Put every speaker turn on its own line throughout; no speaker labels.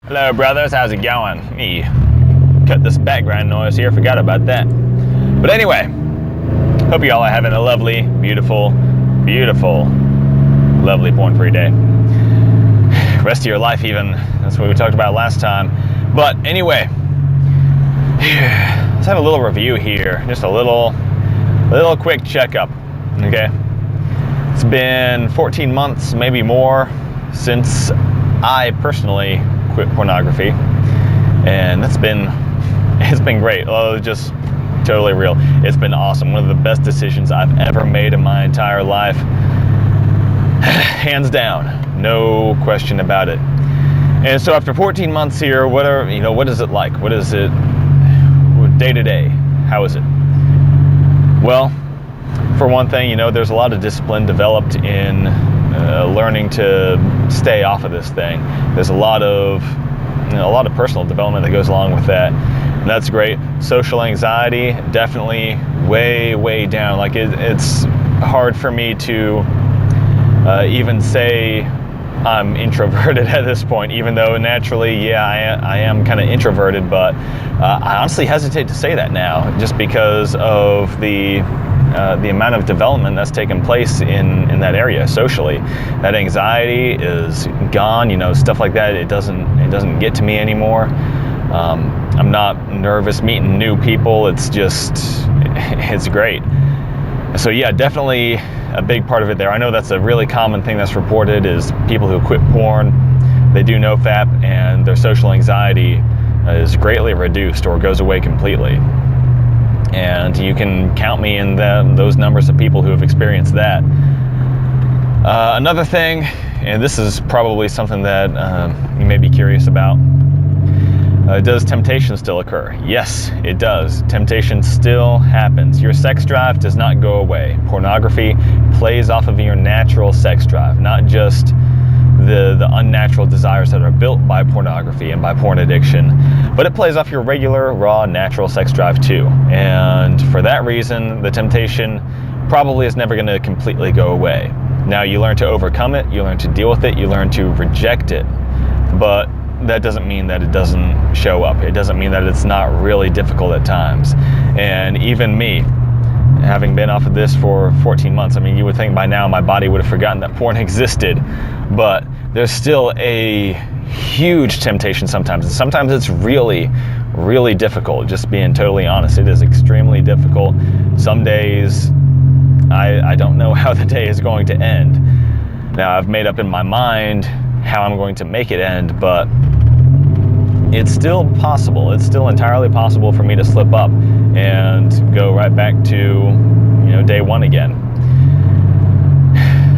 Hello brothers, how's it going? Let me cut this background noise here, forgot about that. But anyway, hope you all are having a lovely, beautiful, lovely porn-free day. Rest of your life even, that's what we talked about last time. But anyway, let's have a little review here, just a little quick checkup, okay? It's been 14 months, maybe more, since I personally quit pornography, and it's been great. Oh, just totally real. It's been awesome. One of the best decisions I've ever made in my entire life, hands down, no question about it. And so after 14 months here, what is it like? What is it day to day? How is it? Well, for one thing, there's a lot of discipline developed in learning to stay off of this thing. There's a lot of personal development that goes along with that, and that's great. Social anxiety, definitely way down. Like it's hard for me to even say I'm introverted at this point, even though naturally, yeah, I am kind of introverted, but I honestly hesitate to say that now, just because of the amount of development that's taken place in that area socially. That anxiety is gone, stuff like that. It doesn't get to me anymore. I'm not nervous meeting new people. It's great. So yeah, definitely a big part of it there. I know that's a really common thing that's reported, is people who quit porn, they do NoFap, and their social anxiety is greatly reduced or goes away completely. And you can count me in those numbers of people who have experienced that. Another thing, and this is probably something that you may be curious about, does temptation still occur? Yes, it does. Temptation still happens. Your sex drive does not go away. Pornography plays off of your natural sex drive, not just the unnatural desires that are built by pornography and by porn addiction, but it plays off your regular, raw, natural sex drive too. And for that reason, the temptation probably is never going to completely go away. Now, you learn to overcome it, you learn to deal with it, you learn to reject it, but that doesn't mean that it doesn't show up. It doesn't mean that it's not really difficult at times. And even me, having been off of this for 14 months, I mean, you would think by now my body would have forgotten that porn existed, but there's still a huge temptation sometimes. And sometimes it's really difficult, just being totally honest. It is extremely difficult. Some days, I don't know how the day is going to end. Now, I've made up in my mind how I'm going to make it end, but it's still possible. It's still entirely possible for me to slip up and go right back to, day one again.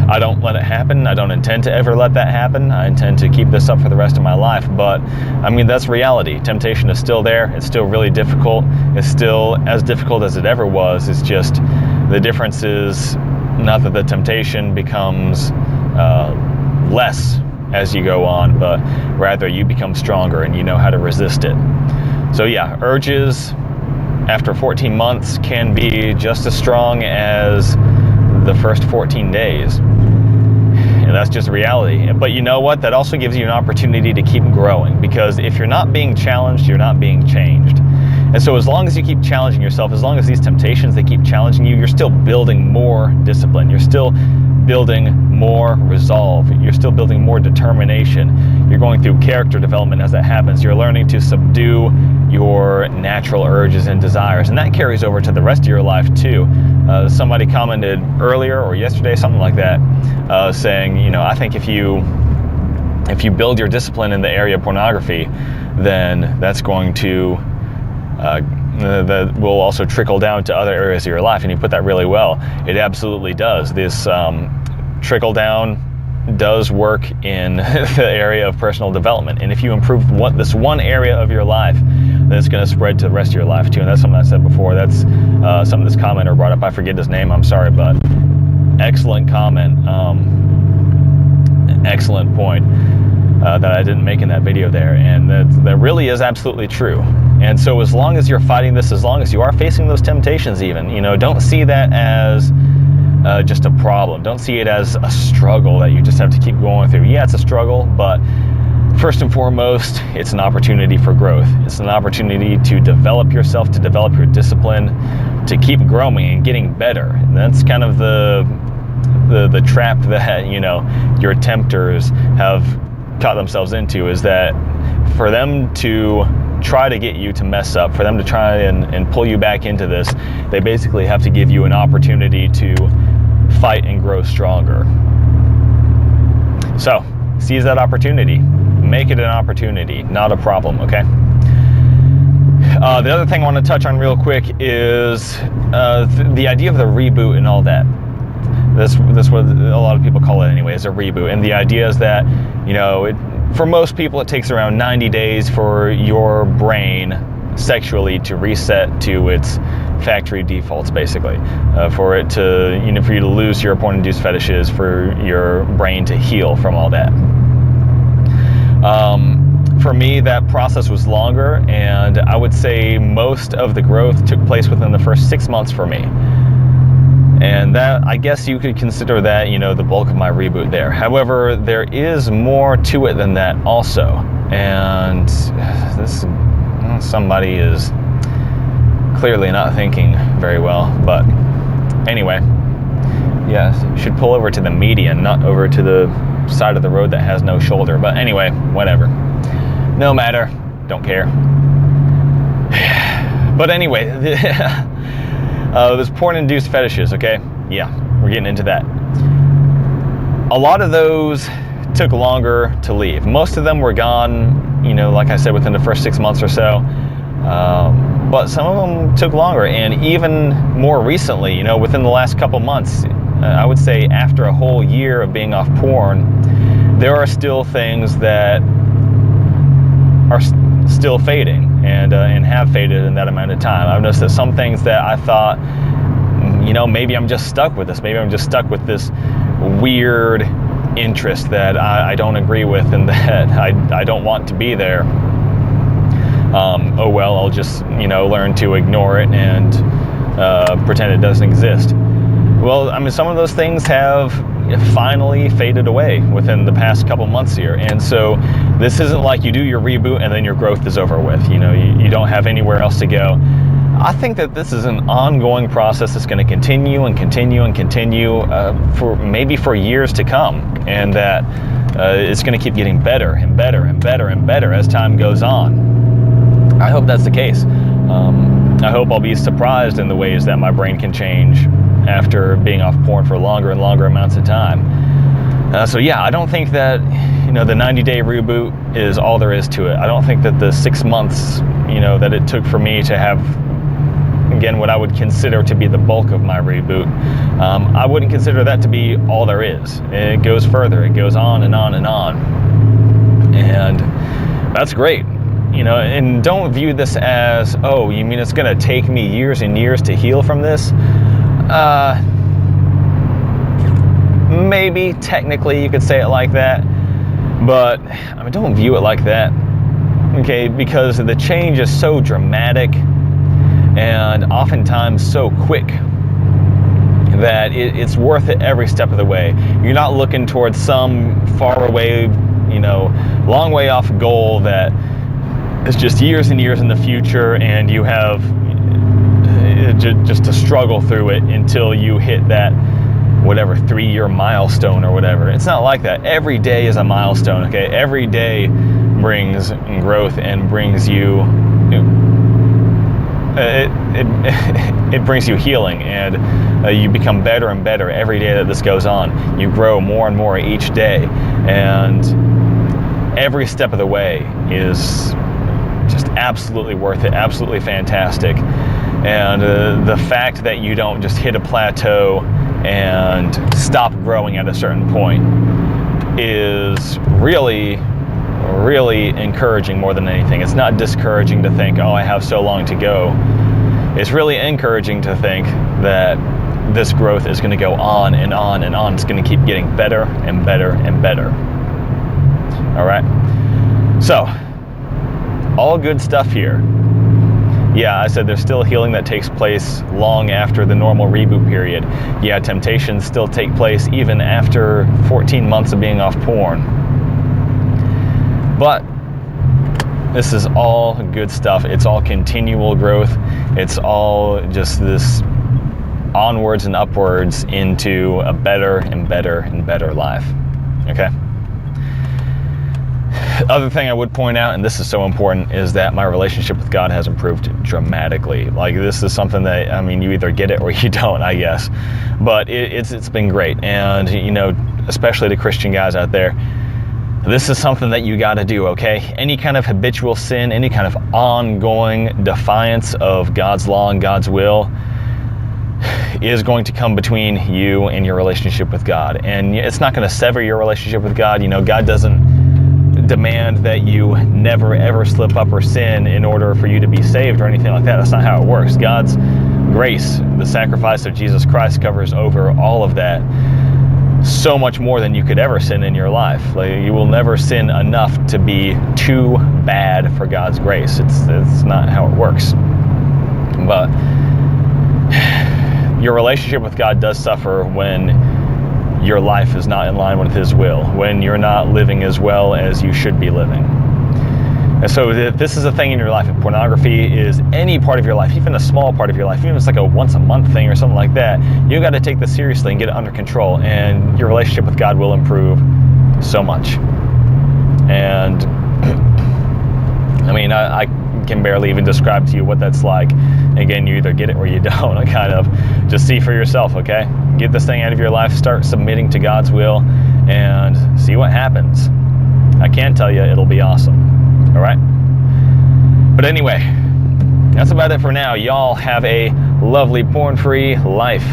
I don't let it happen. I don't intend to ever let that happen. I intend to keep this up for the rest of my life, but I mean, that's reality. Temptation is still there. It's still really difficult. It's still as difficult as it ever was. It's just the difference is not that the temptation becomes less as you go on, but rather you become stronger and you know how to resist it. So yeah, urges after 14 months can be just as strong as the first 14 days. And that's just reality. But you know what? That also gives you an opportunity to keep growing, because if you're not being challenged, you're not being changed. And so as long as you keep challenging yourself, as long as these temptations, they keep challenging you, you're still building more discipline. You're still building more resolve. You're still building more determination. You're going through character development as that happens. You're learning to subdue your natural urges and desires. And that carries over to the rest of your life too. Somebody commented earlier or yesterday, something like that, saying, I think if you build your discipline in the area of pornography, then that's going to that will also trickle down to other areas of your life. And you put that really well. It absolutely does. This trickle down does work in the area of personal development. And if you improve this one area of your life, then it's going to spread to the rest of your life too. And that's something I said before. That's something this commenter brought up. I forget his name. I'm sorry, but excellent comment. Excellent point. That I didn't make in that video there, and that really is absolutely true. And so as long as you're fighting this, as long as you are facing those temptations even, don't see that as just a problem. Don't see it as a struggle that you just have to keep going through. Yeah, it's a struggle, but first and foremost, it's an opportunity for growth. It's an opportunity to develop yourself, to develop your discipline, to keep growing and getting better. And that's kind of the trap that, you know, your tempters have caught themselves into, is that for them to try to get you to mess up, for them to try and pull you back into this, they basically have to give you an opportunity to fight and grow stronger. So seize that opportunity. Make it an opportunity, not a problem, okay? The other thing I want to touch on real quick is the idea of the reboot and all that. This what a lot of people call it anyway, is a reboot. And the idea is that, you know, for most people it takes around 90 days for your brain sexually to reset to its factory defaults, basically. For it to, you know, for you to lose your porn-induced fetishes, for your brain to heal from all that. For me, that process was longer, and I would say most of the growth took place within the first 6 months for me. And that, I guess you could consider that, you know, the bulk of my reboot there. However, there is more to it than that also. And this, somebody is clearly not thinking very well. But anyway, yeah, should pull over to the median, not over to the side of the road that has no shoulder. But anyway, whatever. No matter. Don't care. But anyway, there's porn-induced fetishes, okay? Yeah, we're getting into that. A lot of those took longer to leave. Most of them were gone, you know, like I said, within the first 6 months or so. But some of them took longer, and even more recently, you know, within the last couple months, I would say after a whole year of being off porn, there are still things that are still fading and have faded in that amount of time. I've noticed that some things that I thought, you know, maybe I'm just stuck with this. Maybe I'm just stuck with this weird interest that I don't agree with and that I don't want to be there. Oh well, I'll just, you know, learn to ignore it and pretend it doesn't exist. Well, I mean, some of those things have finally faded away within the past couple months here. And so this isn't like you do your reboot and then your growth is over with. You know, you don't have anywhere else to go. I think that this is an ongoing process that's going to continue and continue and continue for years to come. And that it's going to keep getting better and better and better and better as time goes on. I hope that's the case. I hope I'll be surprised in the ways that my brain can change after being off porn for longer and longer amounts of time. So yeah, I don't think that, you know, the 90-day reboot is all there is to it. I don't think that the 6 months, you know, that it took for me to have, again, what I would consider to be the bulk of my reboot, I wouldn't consider that to be all there is. It goes further. It goes on and on and on. And that's great. You know, and don't view this as, oh, you mean it's going to take me years and years to heal from this? Maybe technically you could say it like that, but I mean, don't view it like that, okay? Because the change is so dramatic and oftentimes so quick that it's worth it every step of the way. You're not looking towards some far away, you know, long way off goal that is just years and years in the future, and you have just to struggle through it until you hit that whatever 3-year milestone or whatever. It's not like that. Every day is a milestone, okay? Every day brings growth and brings you it brings you healing, and you become better and better every day that this goes on. You grow more and more each day, and every step of the way is just absolutely worth it, absolutely fantastic. And the fact that you don't just hit a plateau and stop growing at a certain point is really, really encouraging more than anything. It's not discouraging to think, oh, I have so long to go. It's really encouraging to think that this growth is going to go on and on and on. It's going to keep getting better and better and better. All right? So, all good stuff here. Yeah, I said there's still healing that takes place long after the normal reboot period. Yeah, temptations still take place even after 14 months of being off porn. But this is all good stuff. It's all continual growth. It's all just this onwards and upwards into a better and better and better life. Okay? Other thing I would point out, and this is so important, is that my relationship with God has improved dramatically. Like, this is something that, I mean, you either get it or you don't, I guess. But it's been great. And, you know, especially to Christian guys out there, this is something that you got to do, okay? Any kind of habitual sin, any kind of ongoing defiance of God's law and God's will is going to come between you and your relationship with God. And it's not going to sever your relationship with God. You know, God doesn't demand that you never ever slip up or sin in order for you to be saved or anything like that. That's not how it works. God's grace, the sacrifice of Jesus Christ, covers over all of that so much more than you could ever sin in your life. Like, you will never sin enough to be too bad for God's grace. It's not how it works. But your relationship with God does suffer when your life is not in line with His will, when you're not living as well as you should be living. And so if this is a thing in your life, if pornography is any part of your life, even a small part of your life, even if it's like a once a month thing or something like that, you got to take this seriously and get it under control, and your relationship with God will improve so much. And I mean, I can barely even describe to you what that's like. Again, you either get it or you don't. I kind of just see for yourself, okay? Get this thing out of your life, start submitting to God's will, and see what happens. I can tell you it'll be awesome. All right? But anyway, that's about it for now. Y'all have a lovely porn-free life.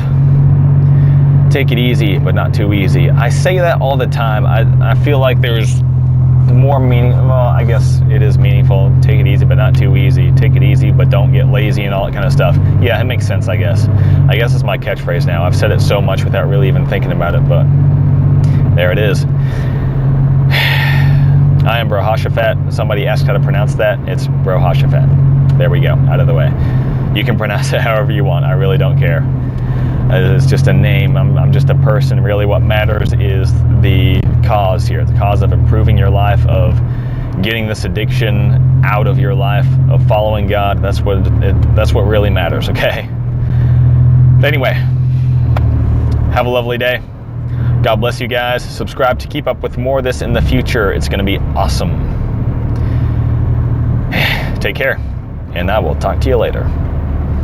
Take it easy, but not too easy. I say that all the time. I feel like there's more meaning. Well, I guess it is meaningful. Take it easy, but not too easy. Take it easy, but don't get lazy and all that kind of stuff. Yeah, it makes sense, I guess. I guess it's my catchphrase now. I've said it so much without really even thinking about it, but there it is. I am Brohoshaphat. Somebody asked how to pronounce that. It's Brohoshaphat. There we go, out of the way. You can pronounce it however you want. I really don't care. It's just a name. I'm just a person. Really what matters is the cause here, the cause of improving your life, of getting this addiction out of your life, of following God. That's what really matters, okay? But anyway, have a lovely day. God bless you guys. Subscribe to keep up with more of this in the future. It's going to be awesome. Take care, and I will talk to you later.